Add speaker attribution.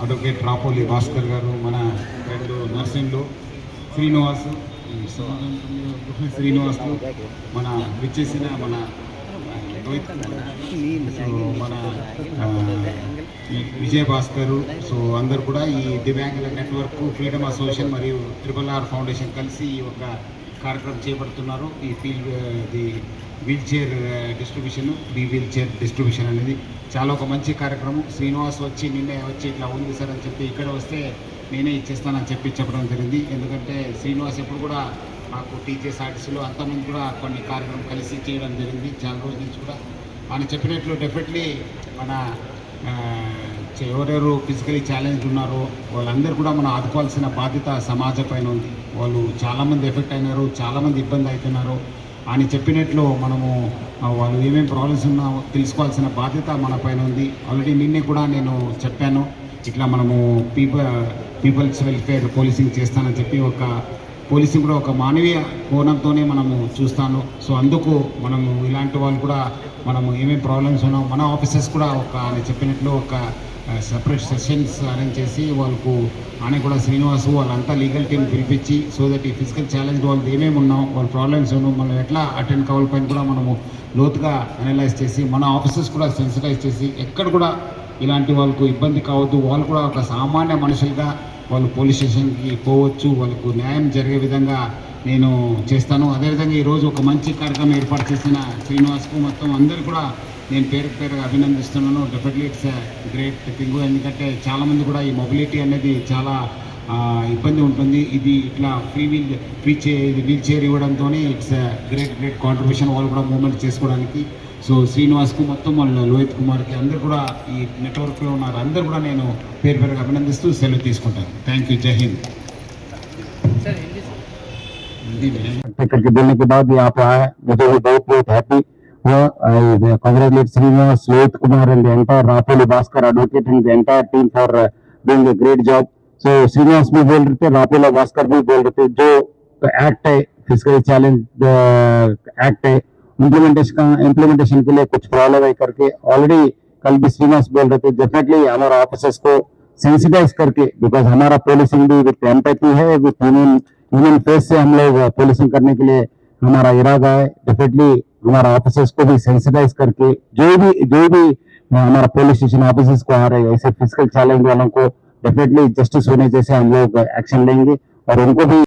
Speaker 1: Advocate రాపోలి Bhaskar గారు, మన రెండు నర్సింగ్లు శ్రీనివాస్ శ్రీనివాసులు, మన విచ్చేసిన మన రోహిత్, సో మన విజయ్ భాస్కర్, సో అందరు కూడా ఈ దివ్యాంగుల నెట్వర్క్, ఫ్రీడమ్ అసోసియేషన్ మరియు RRR ఫౌండేషన్ కలిసి ఈ ఒక కార్యక్రమం చేపడుతున్నారు. ఈ the wheelchair distribution, wheelchair distribution అనేది చాలా ఒక మంచి కార్యక్రమం. శ్రీనివాస్ వచ్చి నిన్నే వచ్చి ఇట్లా ఉంది సార్ అని చెప్పి ఇక్కడ వస్తే నేనే ఇచ్చేస్తానని చెప్పడం జరిగింది. ఎందుకంటే శ్రీనివాస్ ఎప్పుడు కూడా నాకు టీచర్స్ ఆర్టిస్టులు అంతమంది కూడా కొన్ని కార్యక్రమం కలిసి చేయడం జరిగింది చాలా రోజుల నుంచి కూడా. ఆయన చెప్పినట్లు డెఫినెట్లీ మన ఎవరెవరు ఫిజికలీ ఛాలెంజ్ ఉన్నారో వాళ్ళందరూ కూడా మనం ఆదుకోవాల్సిన బాధ్యత సమాజం పైన ఉంది. వాళ్ళు చాలామంది ఎఫెక్ట్ అయినారు, చాలామంది ఇబ్బంది అవుతున్నారు. ఆయన చెప్పినట్లు మనము వాళ్ళు ఏమేమి ప్రాబ్లమ్స్ ఉన్నా తెలుసుకోవాల్సిన బాధ్యత మన పైన ఉంది. ఆల్రెడీ నిన్నే కూడా నేను చెప్పాను, ఇట్లా మనము పీపుల్స్ వెల్ఫేర్ పోలీసింగ్ చేస్తానని చెప్పి ఒక పోలీసింగ్ కూడా ఒక మానవీయ కోణంతోనే మనము చూస్తాను. సో అందుకు మనము ఇలాంటి వాళ్ళు కూడా మనము ఏమేమి ప్రాబ్లమ్స్ ఉన్నాం మన ఆఫీసర్స్ కూడా ఒక ఆయన చెప్పినట్లు ఒక సెపరేట్ సెషన్స్ అరేంజ్ చేసి వాళ్ళకు ఆయన కూడా శ్రీనివాసు వాళ్ళంతా లీగల్ టీం పిలిపించి సో దట్ ఈ ఫిజికల్ ఛాలెంజ్ వాళ్ళది ఏమేమి ఉన్నాం, వాళ్ళ ప్రాబ్లమ్స్ ఉన్నాం, మనం ఎట్లా అటెండ్ కావాలి పైన కూడా మనము లోతుగా అనలైజ్ చేసి మన ఆఫీసర్స్ కూడా సెన్సిటైజ్ చేసి ఎక్కడ కూడా ఇలాంటి వాళ్ళకు ఇబ్బంది కావద్దు, వాళ్ళు కూడా ఒక సామాన్య మనుషులుగా వాళ్ళు పోలీస్ స్టేషన్కి పోవచ్చు, వాళ్ళకు న్యాయం జరిగే విధంగా నేను చేస్తాను. అదేవిధంగా ఈరోజు ఒక మంచి కార్యక్రమం ఏర్పాటు చేసిన శ్రీనివాస్కు మొత్తం అందరూ కూడా నేను పేరుగా అభినందిస్తున్నాను. Definitely it's great thing. ఎందుకంటే చాలామంది కూడా ఈ మొబిలిటీ అనేది చాలా ఇబ్బంది ఉంటుంది. ఇది ఇట్లా వీల్ చైర్ ఇవ్వడంతో ఇట్స్ గ్రేట్ కాంట్రిబ్యూషన్ వాళ్ళు కూడా మూవ్మెంట్ చేసుకోవడానికి. సో శ్రీనివాస్కు మొత్తం వాళ్ళ లోహిత్ కుమార్కి అందరూ కూడా ఈ నెట్వర్క్లో ఉన్నారు, అందరూ కూడా నేను పేరుగా అభినందిస్తూ సెలవు తీసుకుంటాను. థ్యాంక్ యూ, జై హింద్.
Speaker 2: करके देने के बाद यहाँ पे आया, मुझे भी बहुत हैप्पी हुआ. I congratulate Srinivas, Lohit Kumar and the entire Rapoli Bhaskar advocate and the entire team for doing a great job. So Srinivas भी बोल रहे थे, Rapoli Bhaskar भी बोल रहे थे, जो एक्ट है फिजिकल चैलेंज एक्ट है इम्प्लीमेंटेशन के लिए कुछ प्रॉब्लम है करके ऑलरेडी कल भी श्रीनिवास बोल रहे थे. डेफिनेटली हमारा ऑफिसर्स को सेंसिटाइज करके, बिकॉज हमारा पोलिसिंग भी विथ एम्पैथी है, विथ ह्यूमन फेस से हम लोग पोलिसिंग करने के लिए हमारा इरादा है. डेफिनेटली हमारा ऑफिसर्स को भी सेंसिटाइज करके जो भी हमारा पुलिस स्टेशन ऑफिसर्स को आ रहे हैं ऐसे फिजिकल चैलेंज वालों को डेफिनेटली जस्टिस होने जैसे हम लोग एक्शन लेंगे और उनको भी